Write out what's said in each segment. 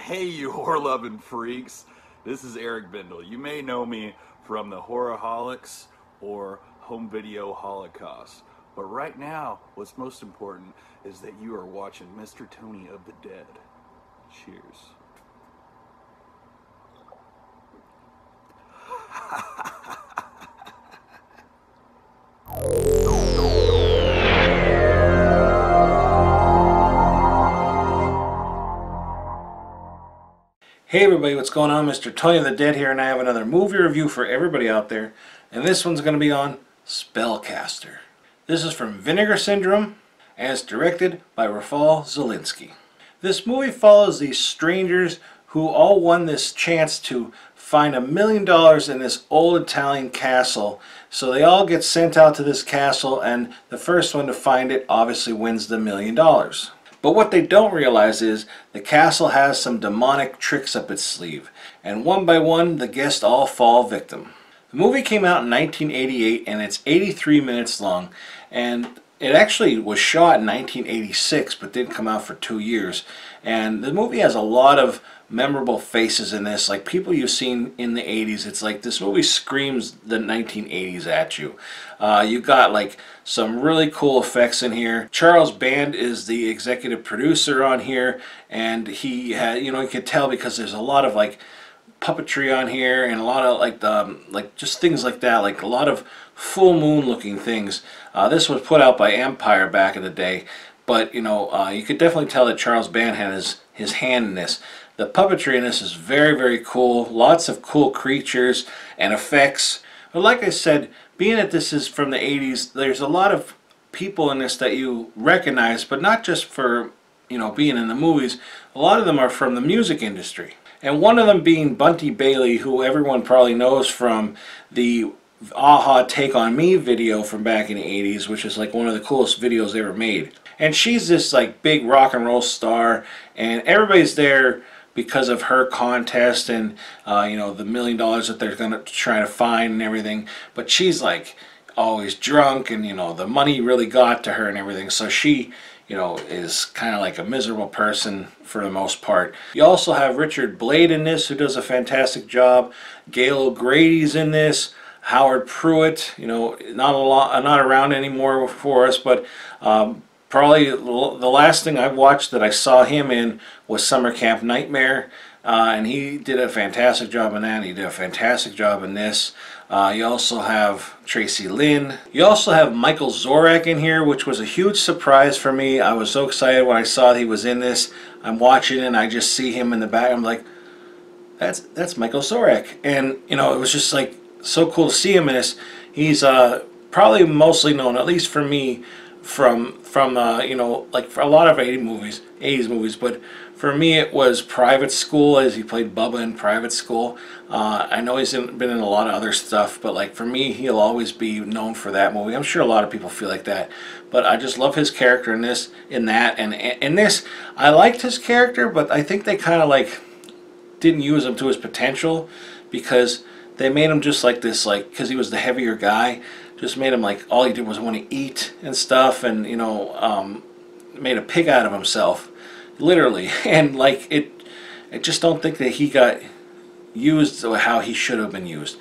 Hey, you horror-loving freaks. This is Eric Bindle. You may know me from the Horrorholics or Home Video Holocaust. But right now, what's most important is that you are watching Mr. Tony of the Dead. Cheers. Hey everybody, what's going on? Mr. Tony of the Dead here, and I have another movie review for everybody out there. And this one's going to be on Spellcaster. This is from Vinegar Syndrome, and it's directed by Rafal Zielinski. This movie follows these strangers who all won this chance to find $1 million in this old Italian castle. So they all get sent out to this castle, and the first one to find it obviously wins the $1 million. But what they don't realize is the castle has some demonic tricks up its sleeve, and one by one the guests all fall victim. The movie came out in 1988 and it's 83 minutes long, and it actually was shot in 1986 but didn't come out for 2 years. And the movie has a lot of memorable faces in this, like people you've seen in the 80s. It's like this movie screams the 1980s at you. You got like some really cool effects in here. Charles Band is the executive producer on here, and he had, you could tell because there's a lot of like puppetry on here and a lot of like just things like that, like a lot of full moon looking things. This was put out by Empire back in the day, but you could definitely tell that Charles Band had his hand in this. The puppetry in this is very, very cool. Lots of cool creatures and effects. But like I said, being that this is from the 80s, there's a lot of people in this that you recognize, but not just for being in the movies. A lot of them are from the music industry. And one of them being Bunty Bailey, who everyone probably knows from the Aha Take On Me video from back in the 80s, which is like one of the coolest videos ever made. And she's this like big rock and roll star, and everybody's there because of her contest and the $1 million that they're gonna try to find and everything. But she's like always drunk, and the money really got to her and everything, so she is kind of like a miserable person for the most part. You also have Richard Blade in this, who does a fantastic job. Gail O'Grady's in this. Howard Pruitt, not around anymore for us, but probably the last thing I watched that I saw him in was Summer Camp Nightmare, and he did a fantastic job in that. He did a fantastic job in this. You also have Tracy Lynn. You also have Michael Zorek in here, which was a huge surprise for me. I was so excited when I saw that he was in this. I'm watching and I just see him in the back. I'm like, that's Michael Zorek. And it was just like so cool to see him in this. He's probably mostly known, at least for me, from like for a lot of 80s movies, but for me it was Private School, as he played Bubba in Private School. I know he's been in a lot of other stuff, but like for me, he'll always be known for that movie. I'm sure a lot of people feel like that, but I just love his character in that, and in this I liked his character, but I think they kind of like didn't use him to his potential, because they made him just like this, like, because he was the heavier guy, just made him like all he did was want to eat and stuff, and made a pig out of himself, literally. And like I just don't think that he got used how he should have been used.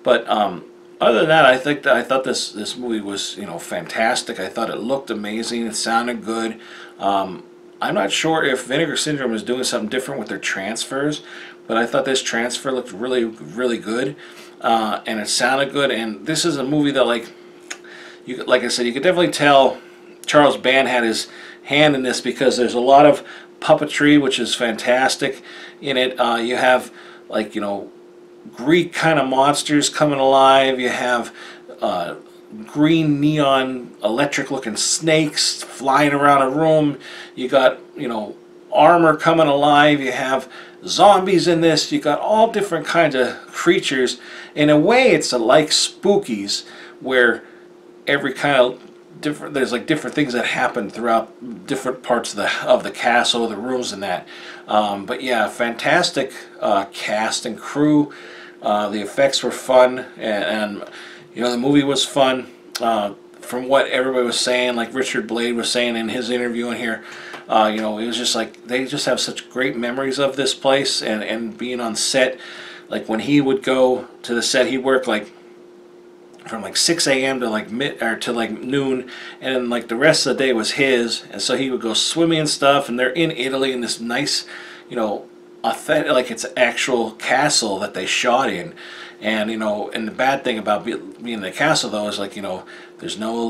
But other than that, I thought this movie was fantastic. I thought it looked amazing. It sounded good. I'm not sure if Vinegar Syndrome is doing something different with their transfers, but I thought this transfer looked really, really good, and it sounded good. And this is a movie that, like I said, you could definitely tell Charles Band had his hand in this, because there's a lot of puppetry, which is fantastic in it. You have like Greek kind of monsters coming alive. You have green neon electric looking snakes flying around a room. You got armor coming alive. You have zombies in this. You got all different kinds of creatures. In a way, it's like Spookies, where every kind of there's like different things that happen throughout different parts of the castle, the rooms and that. But yeah, fantastic cast and crew. The effects were fun, and the movie was fun. from what everybody was saying, like Richard Blade was saying in his interview in here, you know, it was just like they just have such great memories of this place and being on set. Like when he would go to the set, he'd work like from like 6 a.m. to like noon, and then like the rest of the day was his. And so he would go swimming and stuff, and they're in Italy in this nice, you know, authentic, like it's an actual castle that they shot in. And you know, and the bad thing about being in the castle though is, like, you know, there's no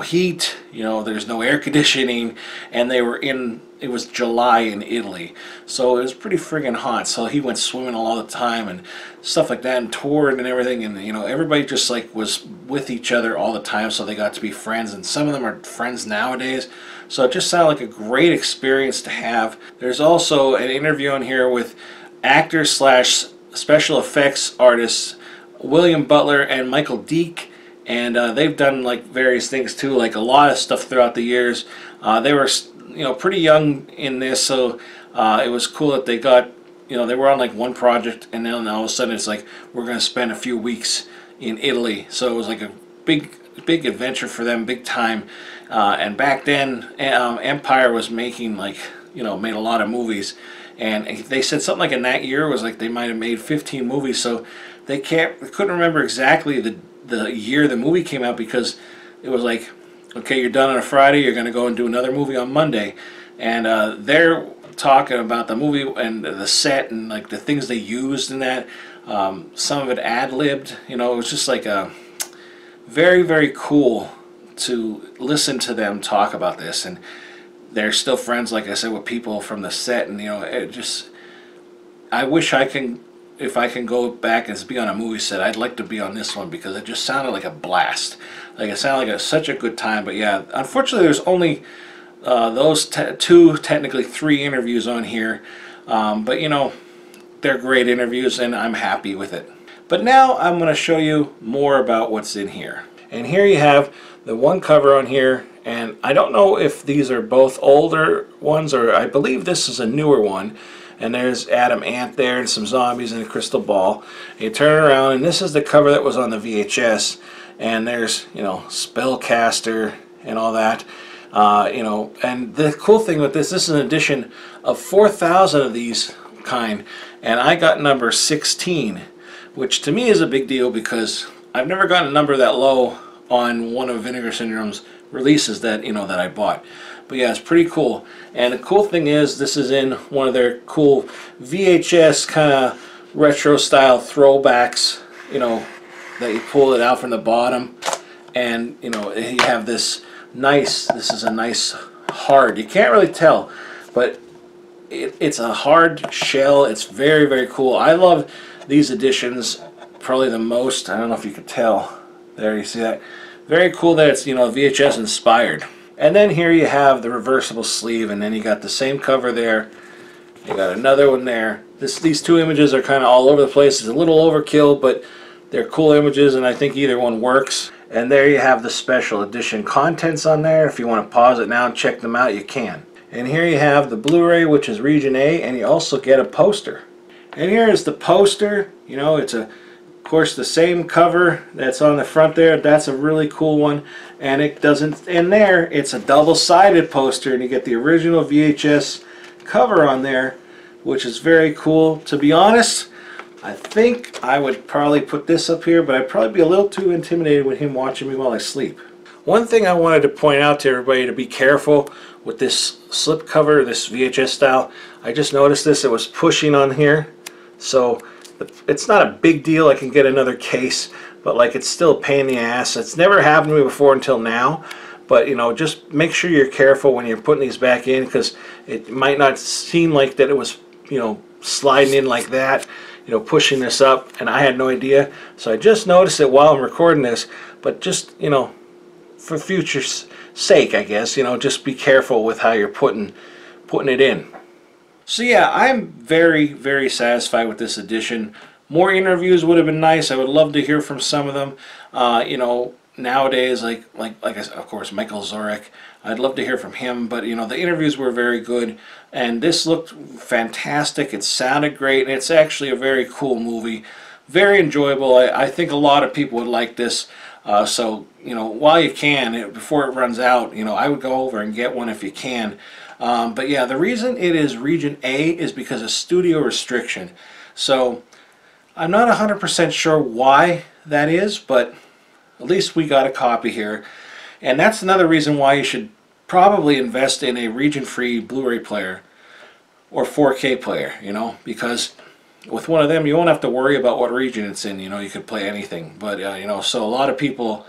heat, you know, there's no air conditioning, and it was July in Italy, so it was pretty friggin' hot. So he went swimming all the time and stuff like that, and toured and everything, and you know, everybody just like was with each other all the time, so they got to be friends, and some of them are friends nowadays. So it just sounded like a great experience to have. There's also an interview on here with actor slash special effects artists William Butler and Michael Deek, and they've done like various things too, like a lot of stuff throughout the years. They were, you know, pretty young in this, so it was cool that they got, you know, they were on like one project, and then all of a sudden it's like, we're going to spend a few weeks in Italy. So it was like a big adventure for them, big time. And back then Empire was making, like, you know, made a lot of movies, and they said something like in that year was like they might have made 15 movies. So they couldn't remember exactly the year the movie came out, because it was like, okay, you're done on a Friday, you're going to go and do another movie on Monday. And they're talking about the movie and the set and like the things they used in that. Some of it ad-libbed, you know. It was just like a very, very cool to listen to them talk about this. And they're still friends, like I said, with people from the set. And you know, it just, I wish if I can go back and be on a movie set, I'd like to be on this one, because it just sounded like a blast. Like it sounded like such a good time. But yeah, unfortunately there's only those two, technically 3 interviews on here. But you know, they're great interviews and I'm happy with it. But now I'm going to show you more about what's in here. And here you have the one cover on here, and I don't know if these are both older ones, or I believe this is a newer one. And there's Adam Ant there and some zombies and a crystal ball. And you turn it around, and this is the cover that was on the VHS. And there's, you know, Spellcaster and all that. You know, and the cool thing with this is an edition of 4,000 of these kind, and I got number 16, which to me is a big deal, because I've never gotten a number that low on one of Vinegar Syndrome's releases that, you know, that I bought. But yeah, it's pretty cool. And the cool thing is, this is in one of their cool VHS kind of retro style throwbacks, you know, that you pull it out from the bottom, and you know, you have this is a nice hard, you can't really tell, but it's a hard shell. It's very, very cool. I love these editions probably the most. I don't know if you could tell. There, you see that? Very cool that it's, you know, VHS inspired. And then here you have the reversible sleeve, and then you got the same cover there. You got another one there. These 2 images are kind of all over the place. It's a little overkill, but they're cool images, and I think either one works. And there you have the special edition contents on there. If you want to pause it now and check them out, you can. And here you have the Blu-ray, which is Region A, and you also get a poster. And here is the poster. You know, it's of course the same cover that's on the front there. That's a really cool one. And it doesn't end there. It's a double-sided poster, and you get the original VHS cover on there, which is very cool. To be honest, I think I would probably put this up here, but I'd probably be a little too intimidated with him watching me while I sleep. One thing I wanted to point out to everybody, to be careful with this slip cover, this VHS style. I just noticed this, it was pushing on here. So it's not a big deal, I can get another case, but like it's still a pain in the ass. It's never happened to me before until now. But you know, just make sure you're careful when you're putting these back in, because it might not seem like that it was, you know, sliding in like that, you know, pushing this up, and I had no idea. So I just noticed it while I'm recording this. But just, you know, for future's sake, I guess, you know, just be careful with how you're putting it in. So yeah, I'm very, very satisfied with this edition. More interviews would have been nice. I would love to hear from some of them. You know, nowadays, like I said, of course, Michael Zorek, I'd love to hear from him. But you know, the interviews were very good, and this looked fantastic. It sounded great, and it's actually a very cool movie, very enjoyable. I think a lot of people would like this. So, you know, while you can, before it runs out, you know, I would go over and get one if you can. But yeah, the reason it is region A is because of studio restriction. So I'm not 100% sure why that is, but at least we got a copy here. And that's another reason why you should probably invest in a region-free Blu-ray player or 4K player, you know, because with one of them you won't have to worry about what region it's in. You know, you could play anything. But you know, so a lot of people,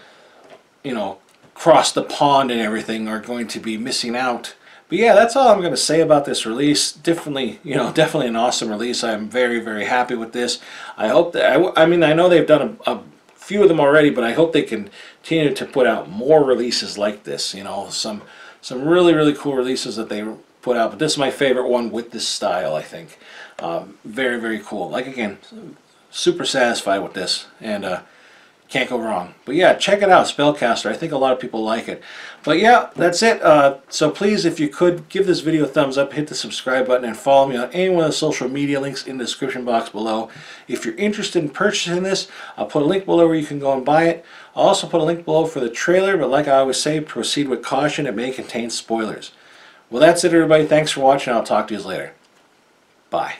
you know, across the pond and everything are going to be missing out. But yeah, that's all I'm going to say about this release. Definitely, you know, definitely an awesome release. I'm very, very happy with this. I hope that, I mean, I know they've done a few of them already, but I hope they continue to put out more releases like this. You know, some really, really cool releases that they put out. But this is my favorite one with this style, I think. Very, very cool. Like, again, super satisfied with this, and can't go wrong. But yeah, check it out, Spellcaster. I think a lot of people like it. But yeah, that's it. So please, if you could, give this video a thumbs up, hit the subscribe button, and follow me on any one of the social media links in the description box below. If you're interested in purchasing this, I'll put a link below where you can go and buy it. I'll also put a link below for the trailer, but like I always say, proceed with caution. It may contain spoilers. Well, that's it, everybody. Thanks for watching. I'll talk to you later. Bye.